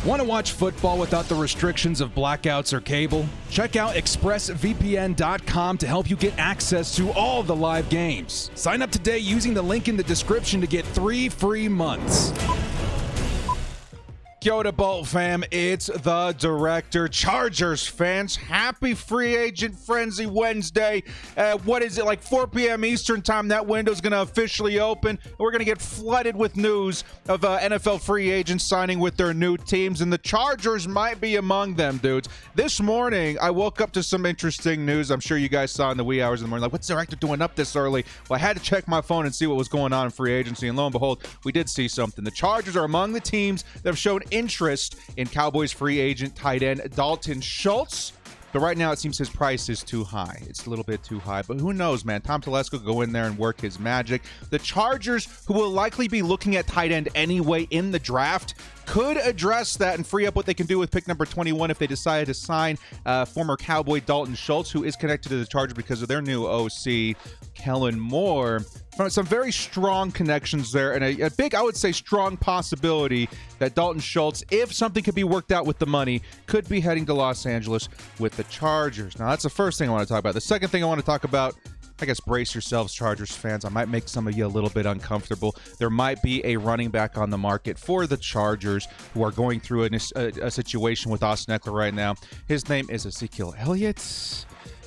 Want to watch football without the restrictions of blackouts or cable? Check out expressvpn.com to help you get access to all the live games. Sign up today using the link in the description to get 3 free months. Kyoto Bolt fam, it's the director. Chargers fans, happy free agent frenzy Wednesday. What is it, like 4 p.m. Eastern time? That window's going to officially open. We're going to get flooded with news of NFL free agents signing with their new teams, and the Chargers might be among them, dudes. This morning, I woke up to some interesting news. I'm sure you guys saw in the wee hours of the morning, like, what's the director doing up this early? Well, I had to check my phone and see what was going on in free agency, and lo and behold, we did see something. The Chargers are among the teams that have shown interest in Cowboys free agent tight end Dalton Schultz, but right now it seems his price is too high. It's a little bit too high, but who knows, man? Tom Telesco could go in there and work his magic. The Chargers, who will likely be looking at tight end anyway in the draft, could address that and free up what they can do with pick number 21 if they decide to sign former Cowboy Dalton Schultz, who is connected to the Chargers because of their new OC, Kellen Moore. Some very strong connections there, and a big, I would say, strong possibility that Dalton Schultz, if something could be worked out with the money, could be heading to Los Angeles with the Chargers. Now, that's the first thing I want to talk about. The second thing I want to talk about, I guess, brace yourselves, Chargers fans. I might make some of you a little bit uncomfortable. There might be a running back on the market for the Chargers who are going through a situation with Austin Ekeler right now. His name is Ezekiel Elliott.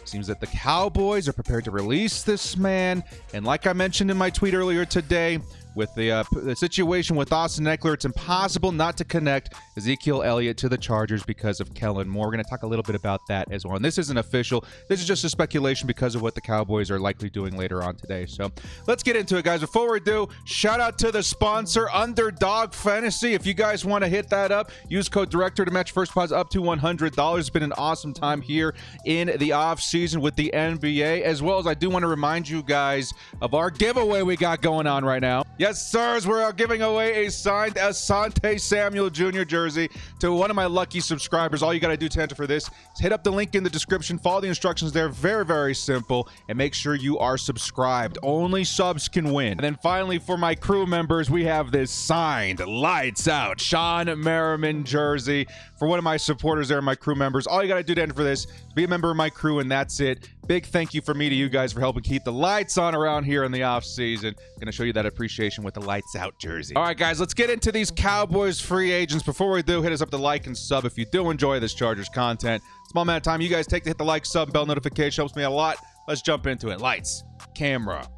Seems that the Cowboys are prepared to release this man. And like I mentioned in my tweet earlier today, with the situation with Austin Ekeler, it's impossible not to connect Ezekiel Elliott to the Chargers because of Kellen Moore. We're going to talk a little bit about that as well. And this isn't official. This is just a speculation because of what the Cowboys are likely doing later on today. So let's get into it, guys. Before we do, shout out to the sponsor, Underdog Fantasy. If you guys want to hit that up, use code DIRECTOR to match first prize up to $100. It's been an awesome time here in the off season with the NBA, as well as I do want to remind you guys of our giveaway we got going on right now. Yes, sirs, we're giving away a signed Asante Samuel Jr. jersey to one of my lucky subscribers. All you got to do to enter for this is hit up the link in the description, follow the instructions there. Very, very simple, and make sure you are subscribed. Only subs can win. And then finally, for my crew members, we have this signed, lights out Sean Merriman jersey for one of my supporters there, my crew members. All you got to do to enter for this is be a member of my crew, and that's it. Big thank you from me to you guys for helping keep the lights on around here in the off season. Gonna show you that appreciation with the lights out jersey. All right, guys, let's get into these Cowboys free agents. Before we do, hit us up to like and sub if you do enjoy this Chargers content. Small amount of time you guys take to hit the like, sub, bell notification. Helps me a lot. Let's jump into it. Lights, camera,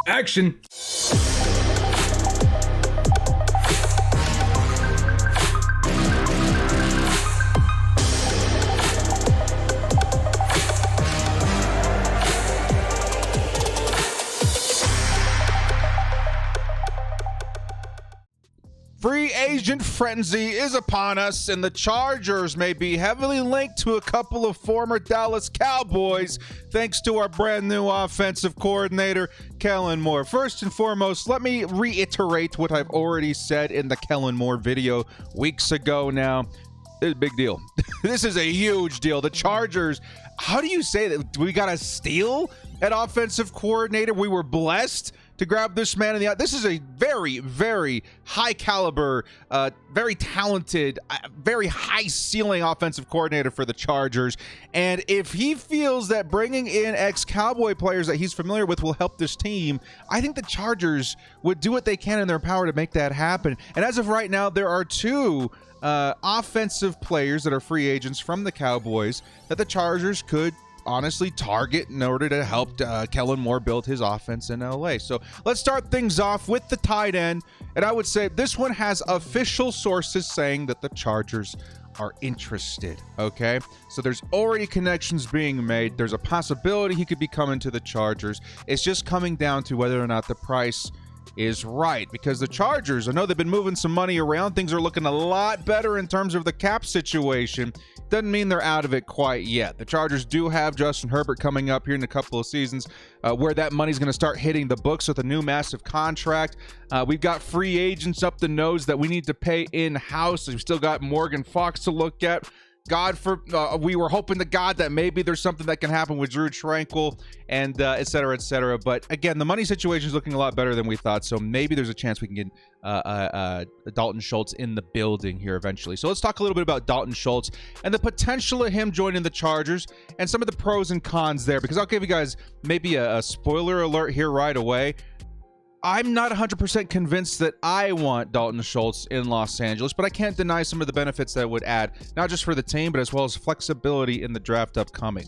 action. Free agent frenzy is upon us, and the Chargers may be heavily linked to a couple of former Dallas Cowboys, thanks to our brand new offensive coordinator, Kellen Moore. First and foremost, let me reiterate what I've already said in the Kellen Moore video weeks ago now. It's a big deal. This is a huge deal. The Chargers, how do you say that? We got a steal at offensive coordinator? We were blessed to grab this man in the eye. This is a very, very high caliber, very talented, very high ceiling offensive coordinator for the Chargers. And if he feels that bringing in ex-Cowboy players that he's familiar with will help this team, I think the Chargers would do what they can in their power to make that happen. And as of right now, there are two offensive players that are free agents from the Cowboys that the Chargers could honestly target in order to help Kellen Moore build his offense in LA. So let's start things off with the tight end. And I would say this one has official sources saying that the Chargers are interested. Okay, so there's already connections being made. There's a possibility he could be coming to the Chargers. It's just coming down to whether or not the price is right, because the Chargers, I know they've been moving some money around. Things are looking a lot better in terms of the cap situation. Doesn't mean they're out of it quite yet. The Chargers do have Justin Herbert coming up here in a couple of seasons where that money's going to start hitting the books with a new massive contract. We've got free agents up the nose that we need to pay in-house. We've still got Morgan Fox to look at. we were hoping to God that maybe there's something that can happen with Drew Tranquil and et cetera, et cetera. But again, the money situation is looking a lot better than we thought. So maybe there's a chance we can get Dalton Schultz in the building here eventually. So let's talk a little bit about Dalton Schultz and the potential of him joining the Chargers and some of the pros and cons there, because I'll give you guys maybe a spoiler alert here right away. I'm not 100% convinced that I want Dalton Schultz in Los Angeles, but I can't deny some of the benefits that it would add, not just for the team, but as well as flexibility in the draft upcoming.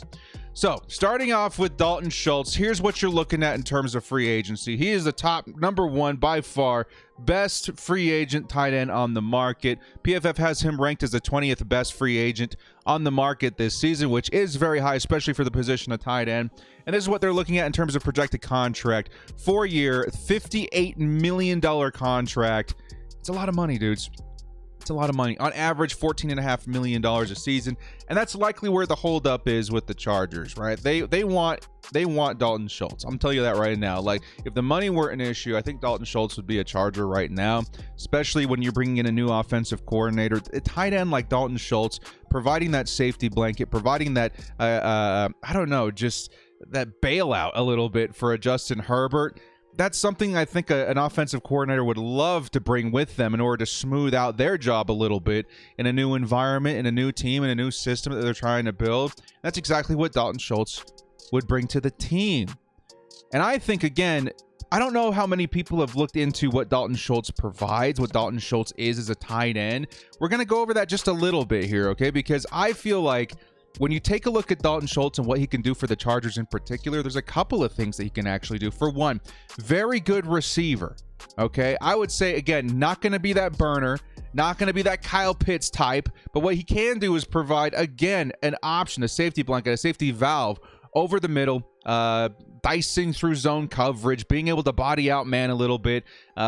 So, starting off with Dalton Schultz, here's what you're looking at in terms of free agency. He is the top #1 by far best free agent tight end on the market. PFF has him ranked as the 20th best free agent on the market this season, which is very high, especially for the position of tight end. And this is what they're looking at in terms of projected contract. 4-year, $58 million contract. It's a lot of money, dudes. It's a lot of money. On average, $14.5 million a season, and that's likely where the holdup is with the Chargers, right? They want Dalton Schultz. I'm telling you that right now. Like, if the money weren't an issue, I think Dalton Schultz would be a Charger right now, especially when you're bringing in a new offensive coordinator. A tight end like Dalton Schultz, providing that safety blanket, providing that, I don't know, just that bailout a little bit for a Justin Herbert. That's something I think an offensive coordinator would love to bring with them in order to smooth out their job a little bit in a new environment, in a new team, in a new system that they're trying to build. That's exactly what Dalton Schultz would bring to the team. And I think, again, I don't know how many people have looked into what Dalton Schultz provides, what Dalton Schultz is as a tight end. We're going to go over that just a little bit here, okay? Because I feel like when you take a look at Dalton Schultz and what he can do for the Chargers in particular, there's a couple of things that he can actually do. For one, very good receiver, okay? I would say, again, not going to be that burner, not going to be that Kyle Pitts type, but what he can do is provide, again, an option, a safety blanket, a safety valve over the middle, dicing through zone coverage, being able to body out man a little bit,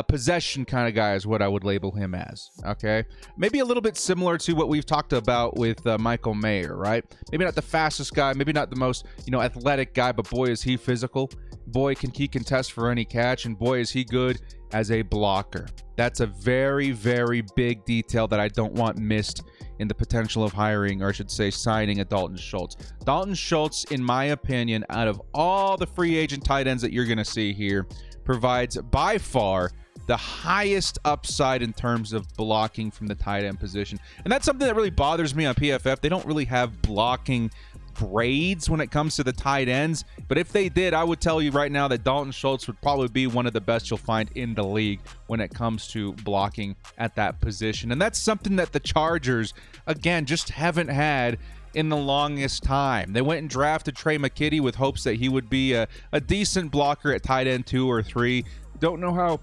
possession kind of guy is what I would label him as, okay? Maybe a little bit similar to what we've talked about with Michael Mayer, right? Maybe not the fastest guy, maybe not the most, athletic guy, but boy, is he physical. Boy, can he contest for any catch, and boy, is he good as a blocker. That's a very, very big detail that I don't want missed in the potential of hiring, or I should say signing, a Dalton Schultz. Dalton Schultz, in my opinion, out of all the free agent tight ends that you're going to see here, provides by far the highest upside in terms of blocking from the tight end position. And that's something that really bothers me on PFF. They don't really have blocking grades when it comes to the tight ends, but if they did, I would tell you right now that Dalton Schultz would probably be one of the best you'll find in the league when it comes to blocking at that position. And that's something that the Chargers, again, just haven't had in the longest time. They went and drafted Trey McKitty with hopes that he would be a decent blocker at tight end 2 or 3. Don't know how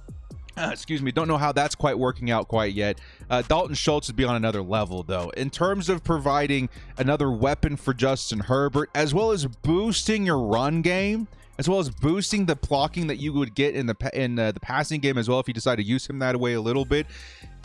don't know how that's quite working out quite yet. Dalton Schultz would be on another level, though, in terms of providing another weapon for Justin Herbert, as well as boosting your run game, as well as boosting the blocking that you would get in the passing game as well if you decide to use him that way a little bit.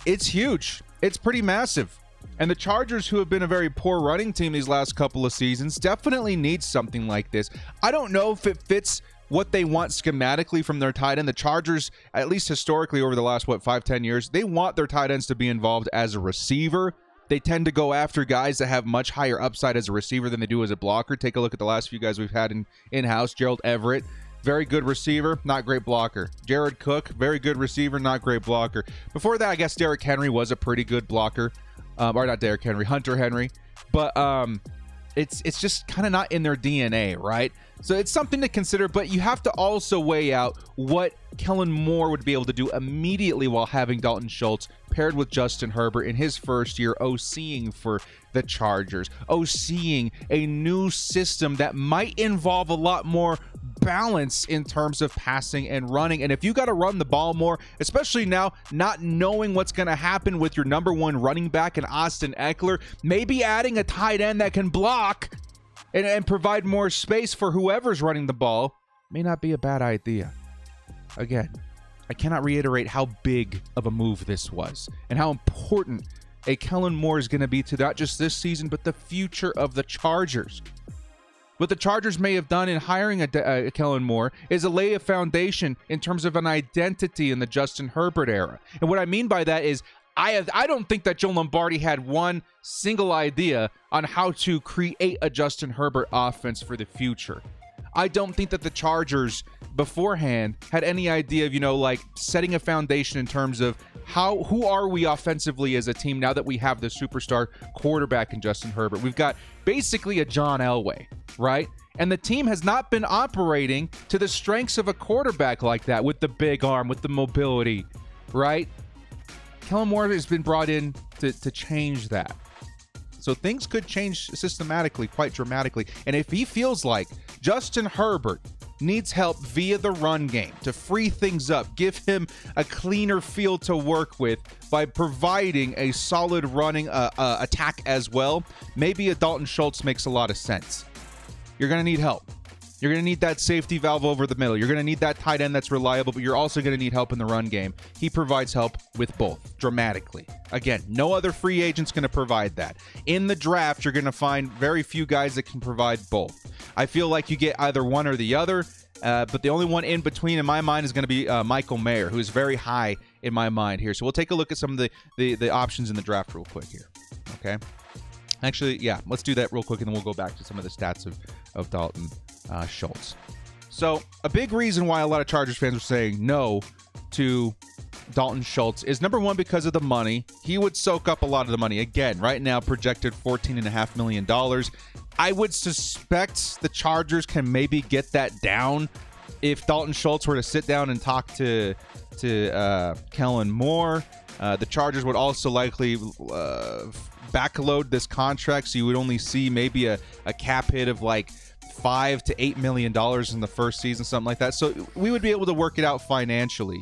It's huge. It's pretty massive. And the Chargers, who have been a very poor running team these last couple of seasons, definitely need something like this. I don't know if it fits what they want schematically from their tight end. The Chargers, at least historically over the last, 5-10 years, they want their tight ends to be involved as a receiver. They tend to go after guys that have much higher upside as a receiver than they do as a blocker. Take a look at the last few guys we've had in-house. Gerald Everett, very good receiver, not great blocker. Jared Cook, very good receiver, not great blocker. Before that, I guess Derrick Henry was a pretty good blocker. Or not Derrick Henry, Hunter Henry. But it's just kind of not in their DNA, right? So it's something to consider, but you have to also weigh out what Kellen Moore would be able to do immediately while having Dalton Schultz paired with Justin Herbert in his first year OCing for the Chargers, OCing a new system that might involve a lot more balance in terms of passing and running. And if you got to run the ball more, especially now not knowing what's going to happen with your #1 running back in Austin Eckler, maybe adding a tight end that can block and provide more space for whoever's running the ball may not be a bad idea. Again, I cannot reiterate how big of a move this was and how important a Kellen Moore is going to be to not just this season, but the future of the Chargers. What the Chargers may have done in hiring a Kellen Moore is lay a foundation in terms of an identity in the Justin Herbert era. And what I mean by that is, I don't think that Joe Lombardi had one single idea on how to create a Justin Herbert offense for the future. I don't think that the Chargers beforehand had any idea of, like setting a foundation in terms of who are we offensively as a team now that we have the superstar quarterback in Justin Herbert. We've got basically a John Elway, right? And the team has not been operating to the strengths of a quarterback like that, with the big arm, with the mobility, right? Kellen Moore has been brought in to change that. So things could change systematically, quite dramatically. And if he feels like Justin Herbert needs help via the run game to free things up, give him a cleaner field to work with by providing a solid running attack as well, maybe a Dalton Schultz makes a lot of sense. You're going to need help. You're going to need that safety valve over the middle. You're going to need that tight end that's reliable, but you're also going to need help in the run game. He provides help with both dramatically. Again, no other free agent's going to provide that. In the draft, you're going to find very few guys that can provide both. I feel like you get either one or the other, but the only one in between in my mind is going to be Michael Mayer, who is very high in my mind here. So we'll take a look at some of the options in the draft real quick here. Okay? Actually, yeah, let's do that real quick, and then we'll go back to some of the stats of Dalton Schultz. So a big reason why a lot of Chargers fans are saying no to Dalton Schultz is, number one, because of the money. He would soak up a lot of the money. Again, right now projected $14.5 million. I would suspect the Chargers can maybe get that down if Dalton Schultz were to sit down and talk to Kellen Moore. The Chargers would also likely backload this contract, so you would only see maybe a cap hit of like $5 to $8 million in the first season, something like that. So we would be able to work it out financially.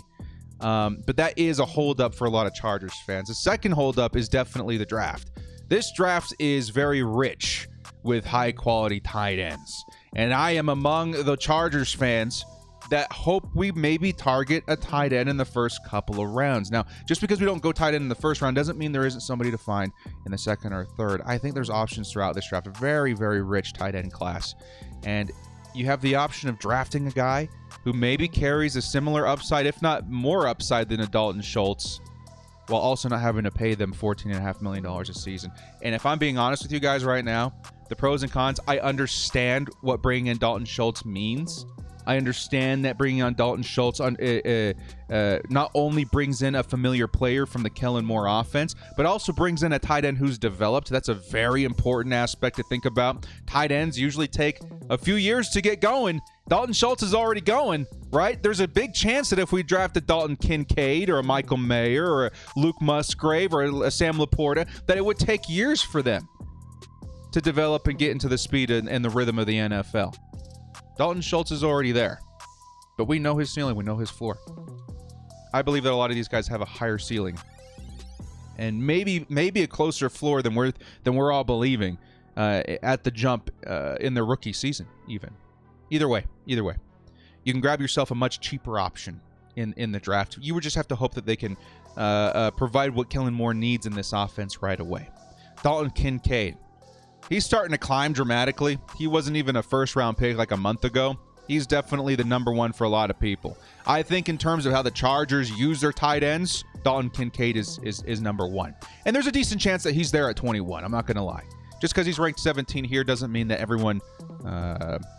But that is a holdup for a lot of Chargers fans. The second holdup is definitely the draft. This draft is very rich with high quality tight ends, and I am among the Chargers fans that hope we maybe target a tight end in the first couple of rounds. Now, just because we don't go tight end in the first round doesn't mean there isn't somebody to find in the second or third. I think there's options throughout this draft, a very, very rich tight end class. And you have the option of drafting a guy who maybe carries a similar upside, if not more upside than a Dalton Schultz, while also not having to pay them $14.5 million a season. And if I'm being honest with you guys right now, the pros and cons, I understand what bringing in Dalton Schultz means. I understand that bringing on Dalton Schultz not only brings in a familiar player from the Kellen Moore offense, but also brings in a tight end who's developed. That's a very important aspect to think about. Tight ends usually take a few years to get going. Dalton Schultz is already going, right? There's a big chance that if we drafted Dalton Kincaid or a Michael Mayer or a Luke Musgrave or a Sam Laporta, that it would take years for them to develop and get into the speed and the rhythm of the NFL. Dalton Schultz is already there, but we know his ceiling, we know his floor. I believe that a lot of these guys have a higher ceiling, and maybe a closer floor than we're all believing at the jump in their rookie season. Even either way, you can grab yourself a much cheaper option in the draft. You would just have to hope that they can provide what Kellen Moore needs in this offense right away. Dalton Kincaid. He's starting to climb dramatically. He wasn't even a first-round pick like a month ago. He's definitely the number one for a lot of people. I think in terms of how the Chargers use their tight ends, Dalton Kincaid is number one. And there's a decent chance that he's there at 21. I'm not going to lie. Just because he's ranked 17 here doesn't mean that everyone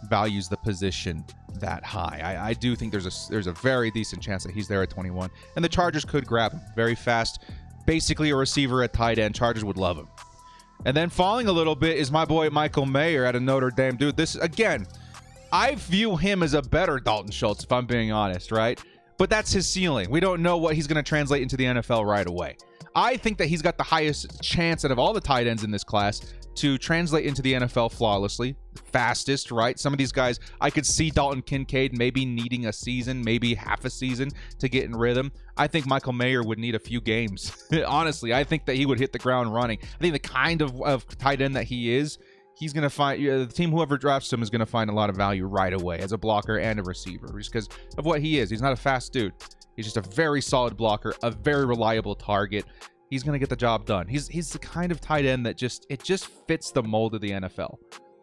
values the position that high. I do think there's a very decent chance that he's there at 21. And the Chargers could grab him very fast. Basically a receiver at tight end. Chargers would love him. And then falling a little bit is my boy Michael Mayer out of Notre Dame. Dude, this, again, I view him as a better Dalton Schultz, if I'm being honest, right? But that's his ceiling. We don't know what he's going to translate into the NFL right away. I think that he's got the highest chance out of all the tight ends in this class to translate into the NFL flawlessly, fastest, right? Some of these guys, I could see Dalton Kincaid maybe needing a season, maybe half a season to get in rhythm. I think Michael Mayer would need a few games. Honestly, I think that he would hit the ground running. I think the kind of tight end that he is, he's going to find, the team, whoever drafts him, is going to find a lot of value right away as a blocker and a receiver, just because of what he is. He's not a fast dude. He's just a very solid blocker, a very reliable target. He's going to get the job done. He's the kind of tight end that just fits the mold of the NFL,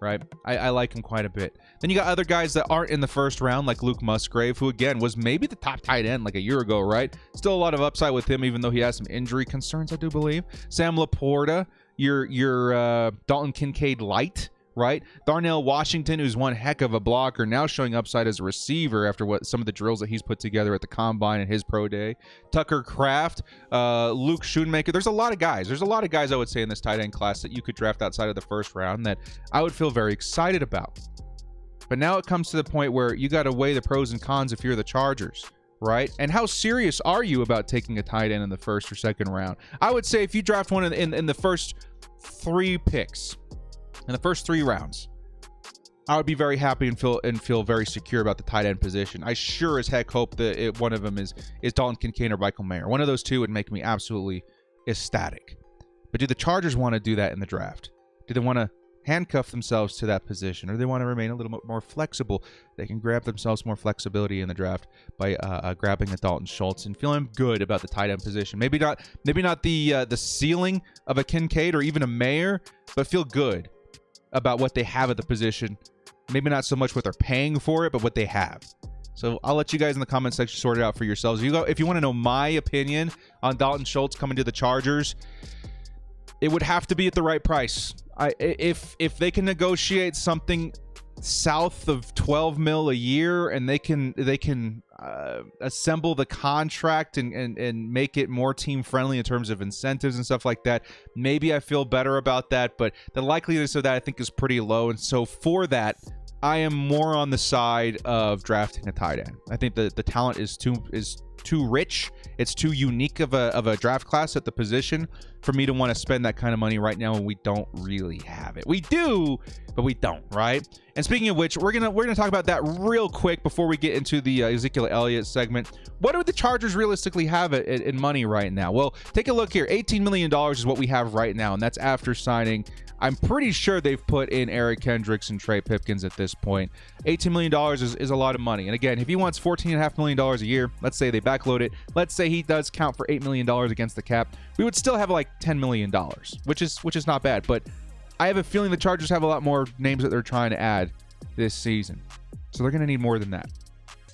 right? I like him quite a bit. Then you got other guys that aren't in the first round, like Luke Musgrave, who, again, was maybe the top tight end like a year ago, right? Still a lot of upside with him, even though he has some injury concerns, I do believe. Sam Laporta, your Dalton Kincaid light, right? Darnell Washington, who's one heck of a blocker, now showing upside as a receiver after what some of the drills that he's put together at the Combine and his pro day. Tucker Kraft, Luke Schoonmaker. There's a lot of guys. There's a lot of guys, I would say, in this tight end class that you could draft outside of the first round that I would feel very excited about. But now it comes to the point where you got to weigh the pros and cons if you're the Chargers, right? And how serious are you about taking a tight end in the first or second round? I would say if you draft one in the first 3 picks, in the first 3 rounds, I would be very happy and feel very secure about the tight end position. I sure as heck hope that one of them is Dalton Kincaid or Michael Mayer. One of those two would make me absolutely ecstatic. But do the Chargers want to do that in the draft? Do they want to handcuff themselves to that position, or they want to remain a little bit more flexible? They can grab themselves more flexibility in the draft by grabbing a Dalton Schultz and feeling good about the tight end position. Maybe not the ceiling of a Kincaid or even a Mayer, but feel good about what they have at the position. Maybe not so much what they're paying for it, but what they have. So I'll let you guys in the comment section sort it out for yourselves. If you want to know my opinion on Dalton Schultz coming to the Chargers, it would have to be at the right price. If they can negotiate something south of $12 million a year, and they can assemble the contract and make it more team friendly in terms of incentives and stuff like that, maybe I feel better about that. But the likeliness of that, I think, is pretty low. And so for that, I am more on the side of drafting a tight end. I think the talent is too rich. It's too unique of a draft class at the position for me to want to spend that kind of money right now when we don't really have it. We do, but we don't, right? And speaking of which, we're gonna talk about that real quick before we get into the Ezekiel Elliott segment. What do the Chargers realistically have in money right now? Well, take a look here. $18 million is what we have right now, and that's after signing. I'm pretty sure they've put in Eric Kendricks and Trey Pipkins at this point. $18 million is a lot of money. And again, if he wants $14.5 million a year, let's say they backload it, let's say he does count for $8 million against the cap, we would still have like $10 million, which is not bad. But I have a feeling the Chargers have a lot more names that they're trying to add this season. So they're going to need more than that.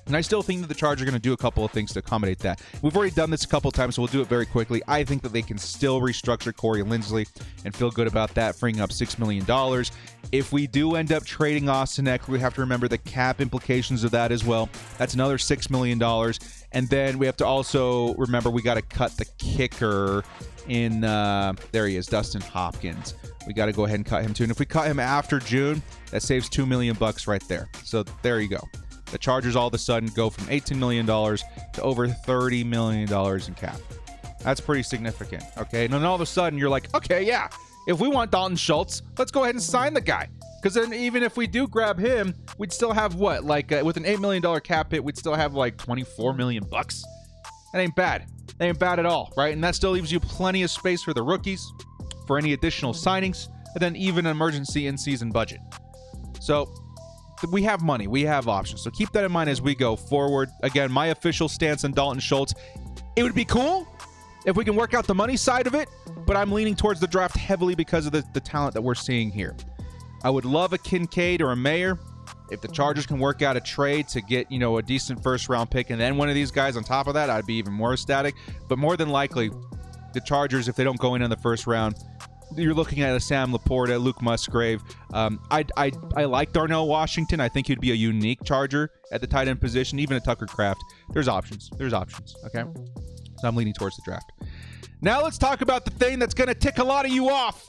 And I still think that the Chargers are going to do a couple of things to accommodate that. We've already done this a couple of times, so we'll do it very quickly. I think that they can still restructure Corey Linsley and feel good about that, freeing up $6 million. If we do end up trading Austin Eckler, we have to remember the cap implications of that as well. That's another $6 million. And then we have to also remember we got to cut the kicker in, there he is, Dustin Hopkins. We got to go ahead and cut him too. And if we cut him after June, that saves $2 million right there. So there you go. The Chargers all of a sudden go from $18 million to over $30 million in cap. That's pretty significant, okay? And then all of a sudden, you're like, okay, yeah, if we want Dalton Schultz, let's go ahead and sign the guy. Because then even if we do grab him, we'd still have what? Like with an $8 million cap hit, we'd still have like $24 million. That ain't bad. That ain't bad at all, right? And that still leaves you plenty of space for the rookies, for any additional signings, and then even an emergency in-season budget. So we have money. We have options. So keep that in mind as we go forward. Again, my official stance on Dalton Schultz, it would be cool if we can work out the money side of it, but I'm leaning towards the draft heavily because of the talent that we're seeing here. I would love a Kincaid or a Mayer. If the Chargers can work out a trade to get, a decent first-round pick and then one of these guys on top of that, I'd be even more ecstatic. But more than likely, the Chargers, if they don't go in the first round, you're looking at a Sam Laporta, Luke Musgrave. I like Darnell Washington. I think he'd be a unique Charger at the tight end position, even a Tucker Kraft. There's options, okay? So I'm leaning towards the draft. Now let's talk about the thing that's going to tick a lot of you off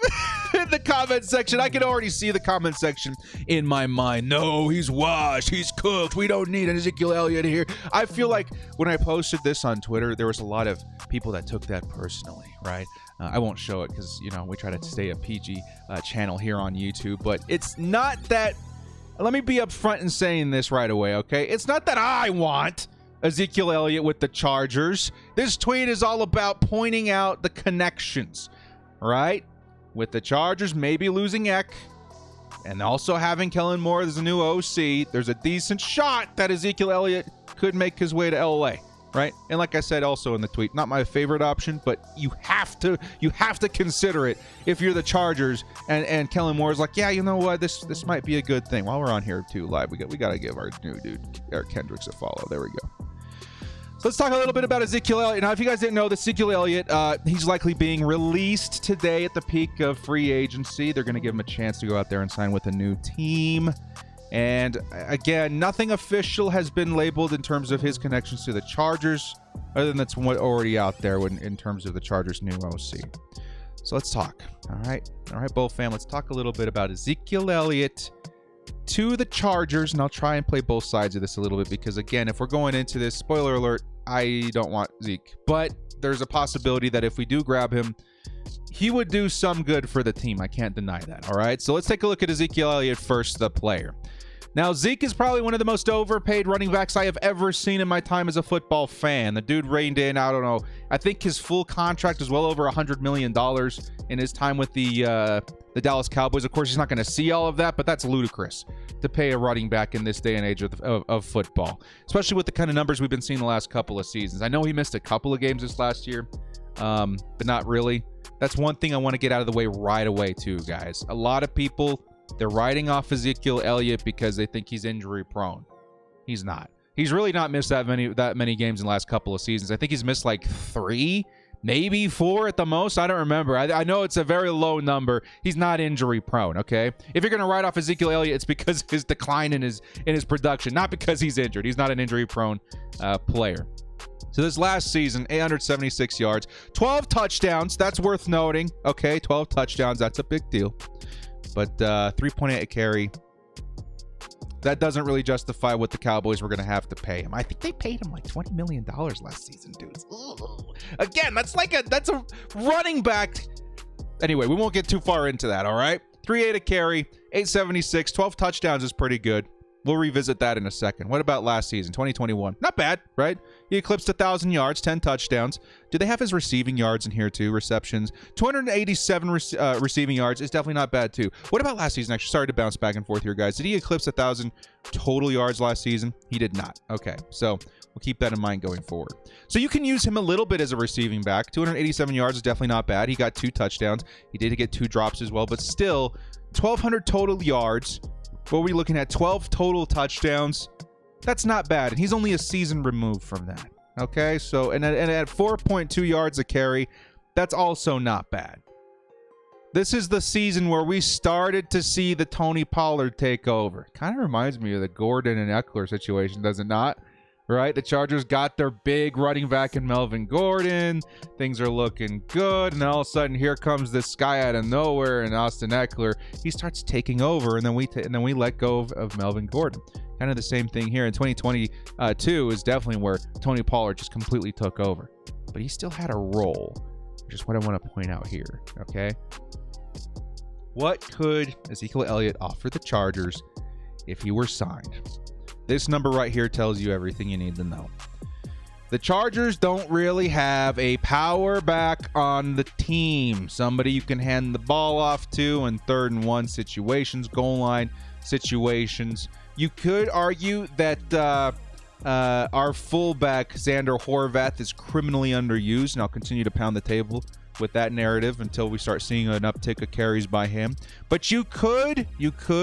in the comment section. I can already see the comment section in my mind. No, he's washed. He's cooked. We don't need an Ezekiel Elliott here. I feel like when I posted this on Twitter, there was a lot of people that took that personally, right? I won't show it because, we try to stay a PG channel here on YouTube. But it's not that... Let me be upfront in saying this right away, okay? It's not that I want Ezekiel Elliott with the Chargers. This tweet is all about pointing out the connections, right? With the Chargers maybe losing Eck and also having Kellen Moore as a new OC, there's a decent shot that Ezekiel Elliott could make his way to LA. right? And like I said also in the tweet, not my favorite option, but you have to consider it if you're the Chargers. And Kellen Moore is like, yeah, you know what, this might be a good thing. While we're on here too live, we got to give our new dude Eric Kendricks a follow. There we go. So let's talk a little bit about Ezekiel Elliott. Now, if you guys didn't know, Ezekiel Elliott, he's likely being released today at the peak of free agency. They're going to give him a chance to go out there and sign with a new team. And again, nothing official has been labeled in terms of his connections to the Chargers, other than that's what already out there in terms of the Chargers' new OC. So let's talk. All right, Bull fam, let's talk a little bit about Ezekiel Elliott to the Chargers, and I'll try and play both sides of this a little bit because, again, if we're going into this, spoiler alert, I don't want Zeke. But there's a possibility that if we do grab him, he would do some good for the team. I can't deny that, all right? So let's take a look at Ezekiel Elliott first, the player. Now, Zeke is probably one of the most overpaid running backs I have ever seen in my time as a football fan. The dude reined in, I don't know, I think his full contract is well over $100 million in his time with the Dallas Cowboys. Of course, he's not going to see all of that, but that's ludicrous to pay a running back in this day and age of football, especially with the kind of numbers we've been seeing the last couple of seasons. I know he missed a couple of games this last year, but not really. That's one thing I want to get out of the way right away, too, guys. A lot of people, they're writing off Ezekiel Elliott because they think he's injury prone. He's not. He's really not missed that many games in the last couple of seasons. I think he's missed like 3, maybe 4 at the most. I don't remember. I know it's a very low number. He's not injury prone, okay? If you're going to write off Ezekiel Elliott, it's because of his decline in his production, not because he's injured. He's not an injury prone player. So this last season, 876 yards, 12 touchdowns. That's worth noting. Okay, 12 touchdowns. That's a big deal. But 3.8 a carry. That doesn't really justify what the Cowboys were going to have to pay him. I think they paid him like $20 million last season, dudes. Ugh. Again, that's a running back. Anyway, we won't get too far into that, all right? 3.8 a carry, 876, 12 touchdowns is pretty good. We'll revisit that in a second. What about last season, 2021? Not bad, right? He eclipsed 1,000 yards, 10 touchdowns. Do they have his receiving yards in here too? Receptions. 287 receiving yards is definitely not bad too. What about last season? Actually, sorry to bounce back and forth here, guys. Did he eclipse 1,000 total yards last season? He did not. Okay, so we'll keep that in mind going forward. So you can use him a little bit as a receiving back. 287 yards is definitely not bad. He got 2 touchdowns. He did get 2 drops as well, but still 1,200 total yards. What are we looking at? 12 total touchdowns. That's not bad. And he's only a season removed from that. Okay, so and at 4.2 yards a carry, that's also not bad. This is the season where we started to see the Tony Pollard take over. Kind of reminds me of the Gordon and Eckler situation, does it not? Right? The Chargers got their big running back in Melvin Gordon. Things are looking good. And then all of a sudden, here comes this guy out of nowhere, and Austin Eckler. He starts taking over, and then we let go of Melvin Gordon. Kind of the same thing here in 2022 is definitely where Tony Pollard just completely took over. But he still had a role, which is what I want to point out here. Okay? What could Ezekiel Elliott offer the Chargers if he were signed? This number right here tells you everything you need to know. The Chargers don't really have a power back on the team. Somebody you can hand the ball off to in 3rd and 1 situations, goal line situations. You could argue that our fullback, Xander Horvath, is criminally underused, and I'll continue to pound the table with that narrative until we start seeing an uptick of carries by him. But you could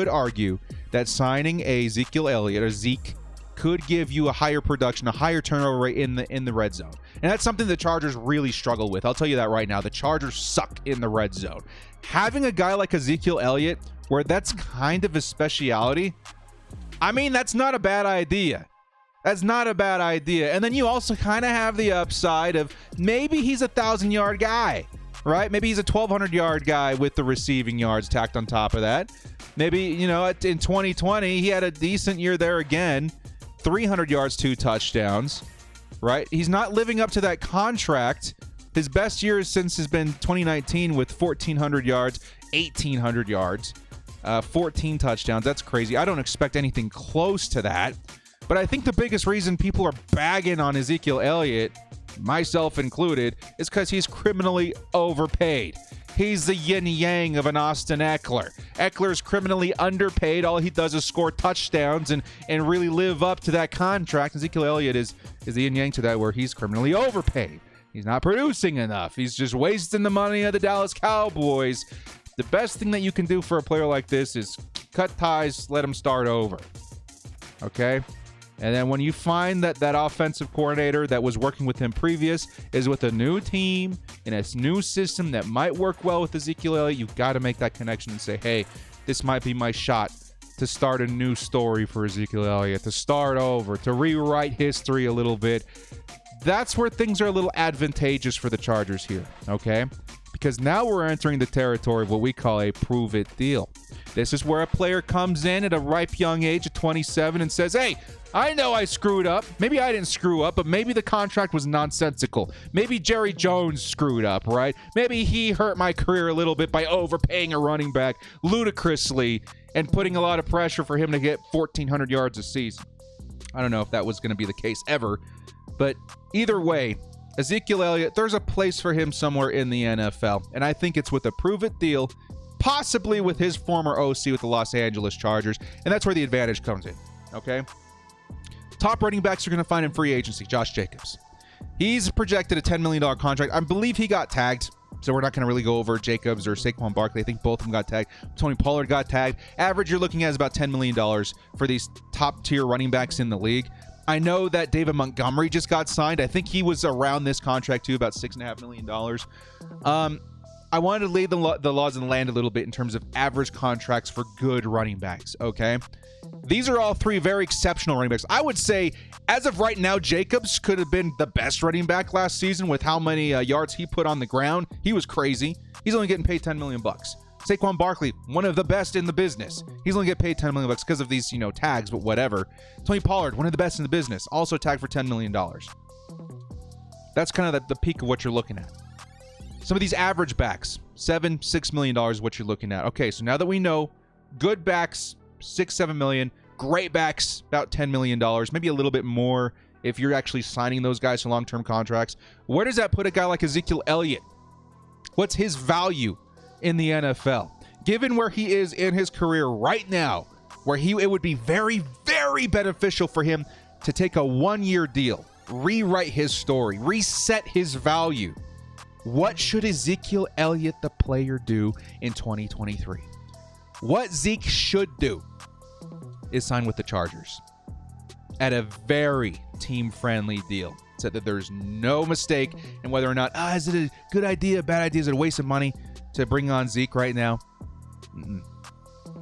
argue that signing a Ezekiel Elliott or Zeke could give you a higher production, a higher turnover rate in the red zone. And that's something the Chargers really struggle with. I'll tell you that right now. The Chargers suck in the red zone. Having a guy like Ezekiel Elliott, where that's kind of his speciality, I mean, that's not a bad idea. That's not a bad idea. And then you also kind of have the upside of maybe he's a 1,000-yard guy, right? Maybe he's a 1,200-yard guy with the receiving yards tacked on top of that. Maybe, you know, in 2020, he had a decent year there again. 300 yards, 2 touchdowns, right? He's not living up to that contract. His best year since has been 2019 with 1,400 yards, 1,800 yards, 14 touchdowns. That's crazy. I don't expect anything close to that. But I think the biggest reason people are bagging on Ezekiel Elliott, myself included, is because he's criminally overpaid. He's the yin-yang of an Austin Eckler. Eckler's criminally underpaid. All he does is score touchdowns and really live up to that contract. Ezekiel Elliott is the yin yang to that, where he's criminally overpaid. He's not producing enough. He's just wasting the money of the Dallas Cowboys. The best thing that you can do for a player like this is cut ties, let him start over. Okay? And then when you find that offensive coordinator that was working with him previous is with a new team in a new system that might work well with Ezekiel Elliott, you've got to make that connection and say, hey, this might be my shot to start a new story for Ezekiel Elliott, to start over, to rewrite history a little bit. That's where things are a little advantageous for the Chargers here, okay? Because now we're entering the territory of what we call a prove-it deal. This is where a player comes in at a ripe young age of 27 and says, hey, I know I screwed up. Maybe I didn't screw up, but maybe the contract was nonsensical. Maybe Jerry Jones screwed up, right? Maybe he hurt my career a little bit by overpaying a running back ludicrously and putting a lot of pressure for him to get 1,400 yards a season. I don't know if that was going to be the case ever, but either way, Ezekiel Elliott, there's a place for him somewhere in the NFL, and I think it's with a prove-it deal, possibly with his former OC with the Los Angeles Chargers, and that's where the advantage comes in, okay? Top running backs you're going to find in free agency, Josh Jacobs. He's projected a $10 million contract. I believe he got tagged, so we're not going to really go over Jacobs or Saquon Barkley. I think both of them got tagged. Tony Pollard got tagged. Average you're looking at is about $10 million for these top-tier running backs in the league. I know that David Montgomery just got signed. I think he was around this contract too, about $6.5 million. I wanted to lay the laws in the land a little bit in terms of average contracts for good running backs, okay? These are all three very exceptional running backs. I would say, as of right now, Jacobs could have been the best running back last season with how many yards he put on the ground. He was crazy. He's only getting paid $10 million. Saquon Barkley, one of the best in the business. He's only getting paid $10 million because of these, tags, but whatever. Tony Pollard, one of the best in the business, also tagged for $10 million. That's kind of the peak of what you're looking at. Some of these average backs, $6 million is what you're looking at. Okay, so now that we know good backs, $6-7 million, great backs, about $10 million, maybe a little bit more if you're actually signing those guys to long-term contracts. Where does that put a guy like Ezekiel Elliott? What's his value in the NFL? Given where he is in his career right now, where it would be very, very beneficial for him to take a one-year deal, rewrite his story, reset his value. What should Ezekiel Elliott, the player, do in 2023? What Zeke should do is sign with the Chargers at a very team-friendly deal, so that there's no mistake in whether or not, is it a good idea, bad idea, is it a waste of money to bring on Zeke right now?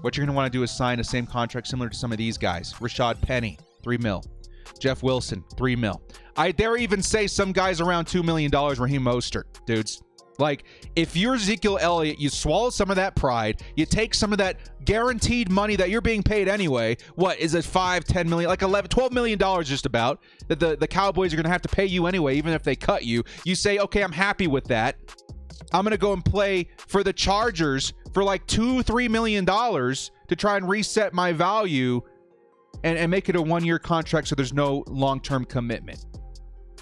What you're going to want to do is sign the same contract similar to some of these guys. Rashad Penny, $3 million. Jeff Wilson, $3 million. I dare even say some guys around $2 million, Raheem Mostert, dudes. Like, if you're Ezekiel Elliott, you swallow some of that pride, you take some of that guaranteed money that you're being paid anyway. What is it, $5-10 million, like $12 million just about, that the Cowboys are going to have to pay you anyway, even if they cut you. You say, okay, I'm happy with that. I'm going to go and play for the Chargers for like $2-3 million to try and reset my value and make it a one-year contract so there's no long-term commitment.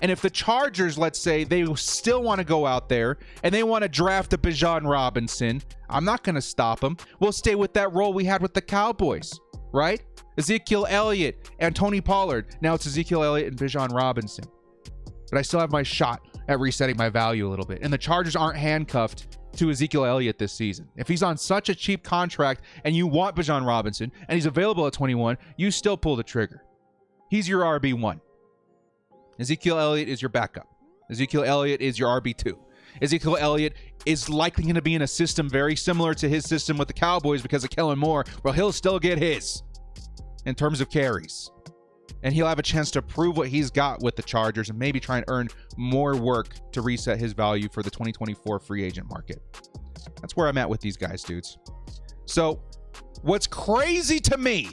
And if the Chargers, let's say, they still want to go out there and they want to draft a Bijan Robinson, I'm not going to stop them. We'll stay with that role we had with the Cowboys, right? Ezekiel Elliott and Tony Pollard. Now it's Ezekiel Elliott and Bijan Robinson. But I still have my shot at resetting my value a little bit. And the Chargers aren't handcuffed to Ezekiel Elliott this season. If he's on such a cheap contract and you want Bijan Robinson and he's available at 21, you still pull the trigger. He's your RB1. Ezekiel Elliott is your backup. Ezekiel Elliott is your RB2. Ezekiel Elliott is likely going to be in a system very similar to his system with the Cowboys because of Kellen Moore. Well, he'll still get his in terms of carries. And he'll have a chance to prove what he's got with the Chargers and maybe try and earn more work to reset his value for the 2024 free agent market. That's where I'm at with these guys, dudes. So what's crazy to me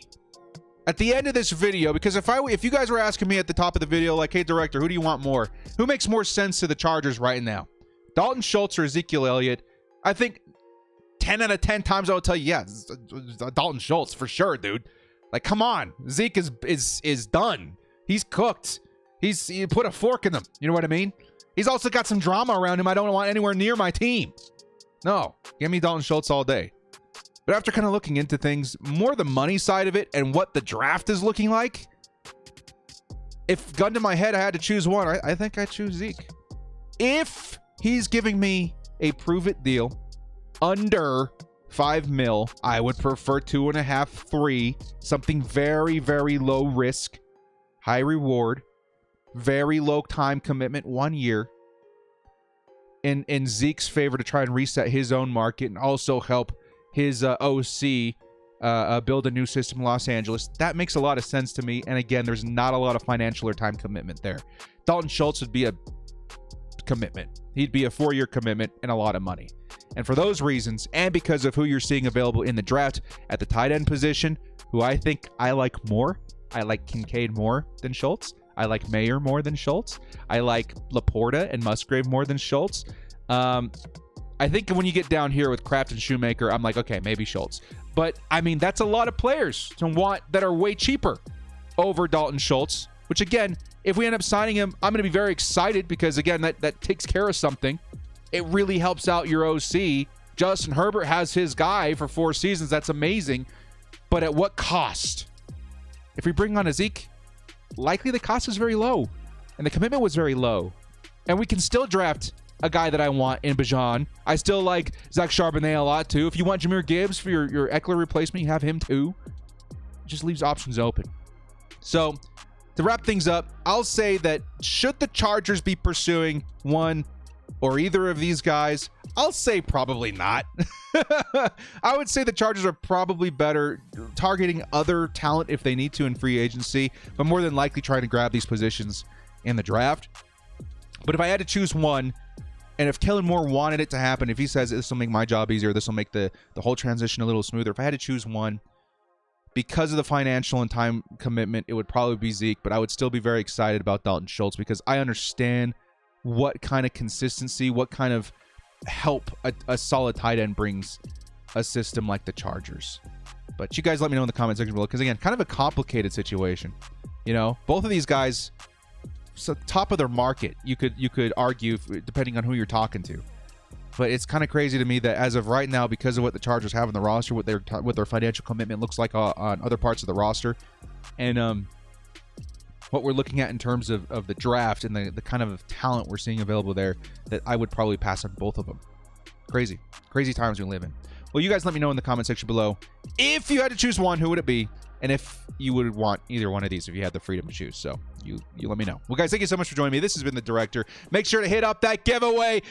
at the end of this video, because if you guys were asking me at the top of the video, like, hey, director, who do you want more? Who makes more sense to the Chargers right now? Dalton Schultz or Ezekiel Elliott? I think 10 out of 10 times I would tell you, yeah, Dalton Schultz for sure, dude. Like, come on. Zeke is done. He's cooked. You put a fork in them. You know what I mean? He's also got some drama around him I don't want anywhere near my team. No. Give me Dalton Schultz all day. But after kind of looking into things, more the money side of it and what the draft is looking like, if gun to my head I had to choose one, I think I choose Zeke. If he's giving me a prove-it deal under $5 million, I would prefer 2.5, 3, something very, very low risk, high reward, very low time commitment, 1 year, in Zeke's favor to try and reset his own market and also help his OC build a new system in Los Angeles. That makes a lot of sense to me. And again, there's not a lot of financial or time commitment there. Dalton Schultz would be a commitment. He'd be a 4-year commitment and a lot of money. And for those reasons, and because of who you're seeing available in the draft at the tight end position, who I think I like more, I like Kincaid more than Schultz. I like Mayer more than Schultz. I like Laporta and Musgrave more than Schultz. I think when you get down here with Kraft and Shoemaker, I'm like, okay, maybe Schultz. But, I mean, that's a lot of players to want that are way cheaper over Dalton Schultz, which, again, if we end up signing him, I'm going to be very excited because, again, that takes care of something. It really helps out your OC. Justin Herbert has his guy for 4 seasons. That's amazing. But at what cost? If we bring on a Zeke, likely the cost is very low, and the commitment was very low. And we can still draft a guy that I want in Bijan. I still like Zach Charbonnet a lot, too. If you want Jahmyr Gibbs for your Eckler replacement, you have him, too. It just leaves options open. So, to wrap things up, I'll say that should the Chargers be pursuing one or either of these guys, I'll say probably not. I would say the Chargers are probably better targeting other talent if they need to in free agency, but more than likely trying to grab these positions in the draft. But if I had to choose one, and if Kellen Moore wanted it to happen, if he says this will make my job easier, this will make the whole transition a little smoother, if I had to choose one, because of the financial and time commitment, it would probably be Zeke, but I would still be very excited about Dalton Schultz because I understand what kind of consistency, what kind of help a solid tight end brings a system like the Chargers. But you guys let me know in the comment section below because, again, kind of a complicated situation. You know, both of these guys, so top of their market, you could argue, depending on who you're talking to. But it's kind of crazy to me that as of right now, because of what the Chargers have in the roster, what their financial commitment looks like on other parts of the roster, and what we're looking at in terms of the draft and the kind of talent we're seeing available there, that I would probably pass on both of them. Crazy times we live in. Well, you guys let me know in the comment section below. If you had to choose one, who would it be? And if you would want either one of these, if you had the freedom to choose. So you let me know. Well, guys, thank you so much for joining me. This has been The Director. Make sure to hit up that giveaway.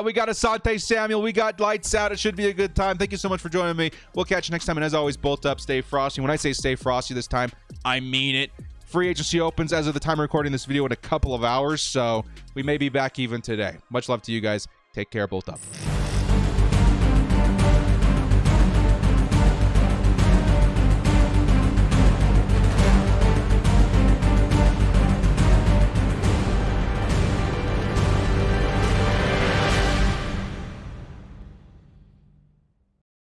We got Asante Samuel. We got Lights Out. It should be a good time. Thank you so much for joining me. We'll catch you next time. And as always, bolt up, stay frosty. When I say stay frosty this time, I mean it. Free agency opens as of the time of recording this video in a couple of hours. So we may be back even today. Much love to you guys. Take care. Bolt up.